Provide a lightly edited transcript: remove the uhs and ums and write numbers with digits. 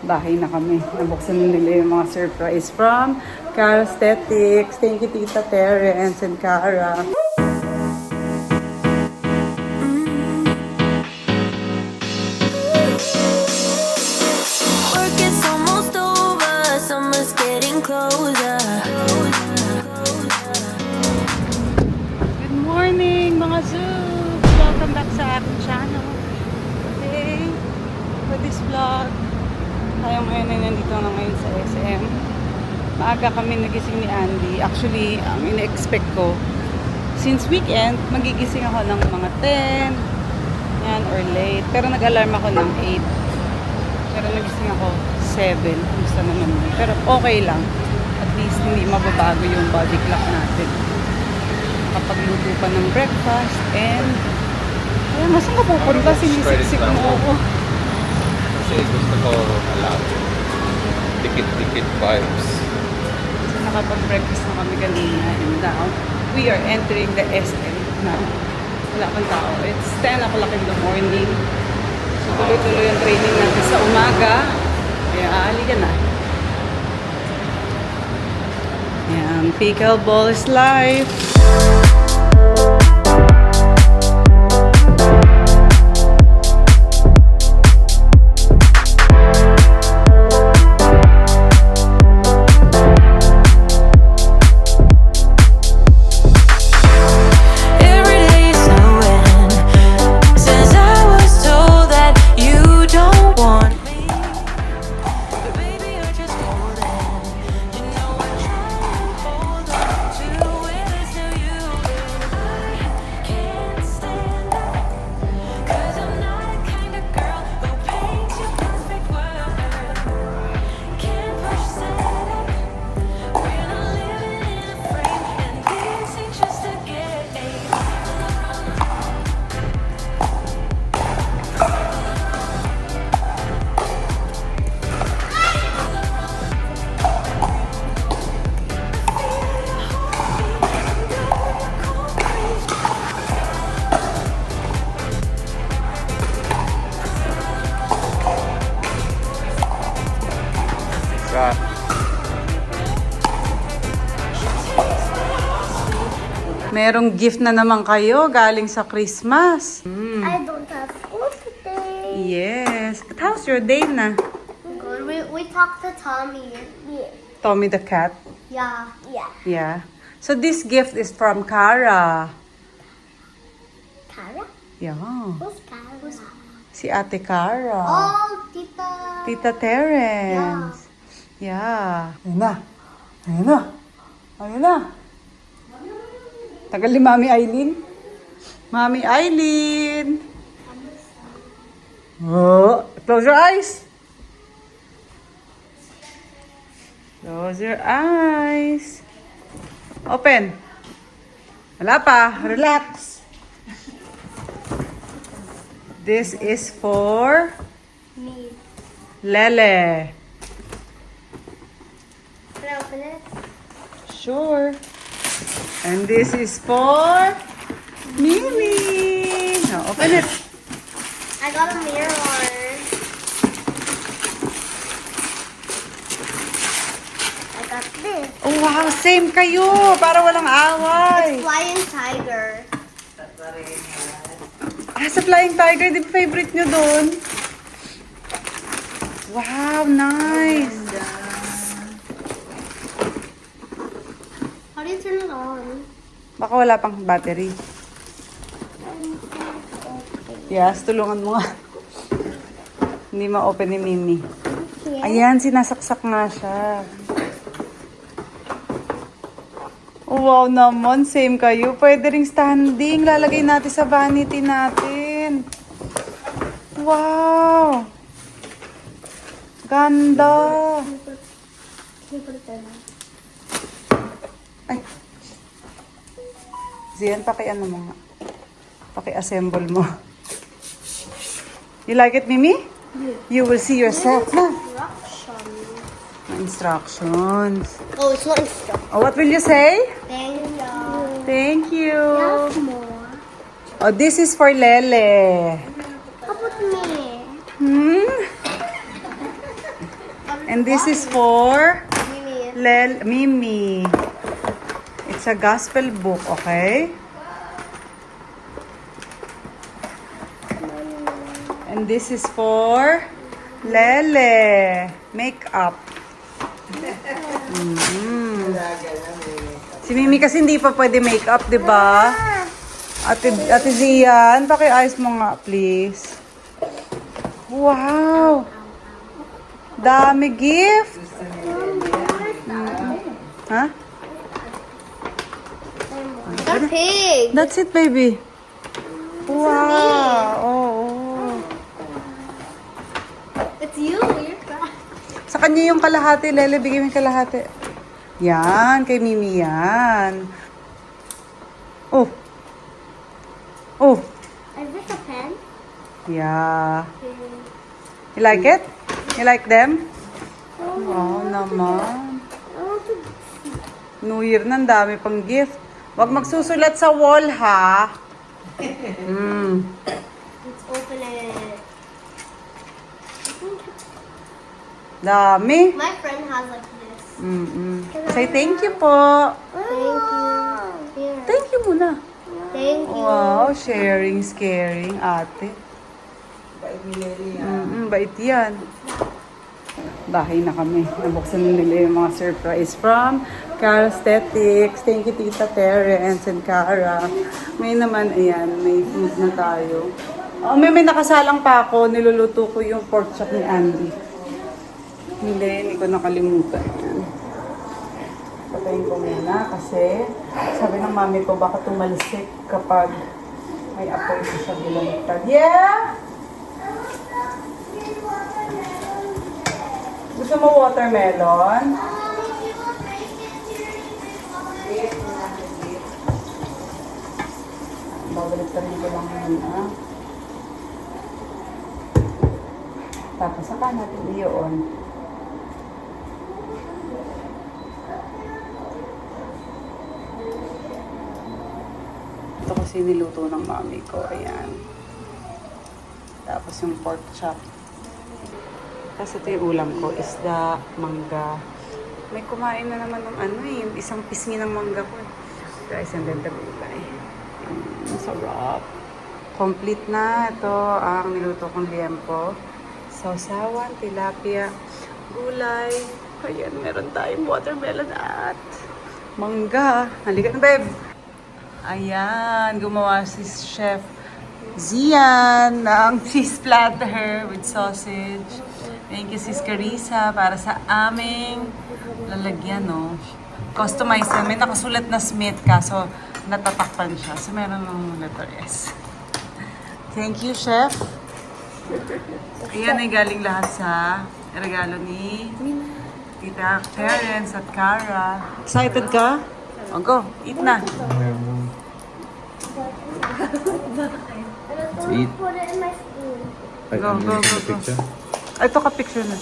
Bahay na kami. Nabuksan na nila yung mga surprise from Cara Aesthetics. Thank you, Tita Terence and Cara. Work is almost over, summer's getting closer. Good morning, mga Zoobs! Welcome back sa aking channel. Today, for this vlog, tayo ngayon ay nandito na ngayon sa SM. Maaga kami nagising ni Andy. Actually, ang ina-expect ko, since weekend, magigising ako ng mga 10, yan, or late. Pero nag-alarm ako ng 8. Pero nagising ako 7. Gusto naman yun. Pero okay lang. At least hindi mababago yung body clock natin. Kapagluto pa ng breakfast and ayan, saan ka pupunta? Sinisiksik mo ako. Kasi gusto ko alam. Dikit-dikit vibes. So, nakapag-breakfast na kami kanina and now we are entering the SM now. Wala pang tao. It's 10 o'clock in the morning. So tuloy-tuloy yung training natin sa umaga. Kaya aali ka na. Ayan, pickleball is life. Merong gift na naman kayo galing sa Christmas. I don't have school today. Yes. But how's your day na? Good. We talked to Tommy. Yeah. Tommy the cat? Yeah. Yeah. Yeah. So this gift is from Cara. Cara? Yeah. Who's Cara? Si Ate Cara. Oh, Tita. Tita Terence. Yeah. Ayun na. Ayun na. Ayun na. Tagal ni Mami Aileen. Mami Aileen. Oh, close your eyes. Close your eyes. Open. Wala pa. Relax. This is for Me. Lele. Can I open it? Sure. And this is for Mimi. Now open it. I got a mirror. I got this. Oh, wow, same kayo. Para walang away. Flying tiger. Ah, sa Flying Tiger, di ba favorite nyo doon? Wow, nice. How do you turn it on? Baka wala pang battery. Yes, tulungan mo nga. Hindi ma-open ni Mimi. Ayan, sinasaksak nga siya. Oh, wow naman, same kayo. Pwede ring standing. Lalagay natin sa vanity natin. Wow! Ganda! Can you put it there now? Ay. Zian, paki-ano mo nga. Paki-assemble mo. You like it, Mimi? Yeah. You will see yourself na. Instruction. Instructions. Oh, it's not instruction. Oh, what will you say? Thank you. Thank you. There's more. Oh, this is for Lele. How about me? Hmm? And this is for Mimi. Mimi. It's a gospel book, okay? And this is for Lele. Makeup. Si Mimi kasi hindi pa pwede makeup, di ba? Ate Zian, pakiayos mo nga, please. Wow! Dami gift! Ha? A pig. That's it, baby. Wow! Oh. It's you. You're crying. Sa kanya yung kalahati, Lele, bigay mo yung kalahati. Yan, kay Mimi yan. Oh. Oh. Is this a pen? Yeah. You like it? You like them? Wow naman. I want to. New Year na, ang dami pang gift. Huwag magsusulat sa wall, ha? Let's open it. Dami. My friend has like this. Say thank you po. Thank you. Here. Thank you muna. Thank you. Wow, sharing is caring, ate. Bait yan. Bahay na kami. Nabuksan na nila yung mga surprise from Cara Aesthetics. Thank you, Tita Terence and Cara. May naman, ayan, may food na tayo. Oh, may nakasalang pa ako. Niluluto ko yung pork chop ni Andy. Hindi ko nakalimutan yan. Patayin ko muna kasi sabi ng mami ko baka tumalisik kapag may apoy sa bilangtad. Yeah! Gusto mo watermelon? Babalik ka rin ko lang muna. Tapos saka natin iyon. Ito kasi niluto ng mami ko. Ayan. Tapos yung pork chop. Tapos ito yung ulam ko. Isda, mangga. May kumain na naman ng ano eh. Yung isang pisngi ng mangga ko. Guys, ang ganda gulay. Sarap. Complete na. Ito ang niluto kong liempo. Sausawan, tilapia, gulay. Ayan, meron tayong watermelon at mangga. Halika na, babe. Ayan, gumawa si Chef Zian ng cheese platter with sausage. Thank you, Sis Carissa, para sa aming lalagyan, no? Customize yan. May nakasulat na Smith, kaso natatakpan siya. So, meron ng letter S. Thank you, Chef. Ayan ay galing lahat sa regalo ni Tita Terence at Cara. Excited ka? O, go. Eat na. Eat. Put it in my spoon. Go, go, go, go. Ito ka picture na.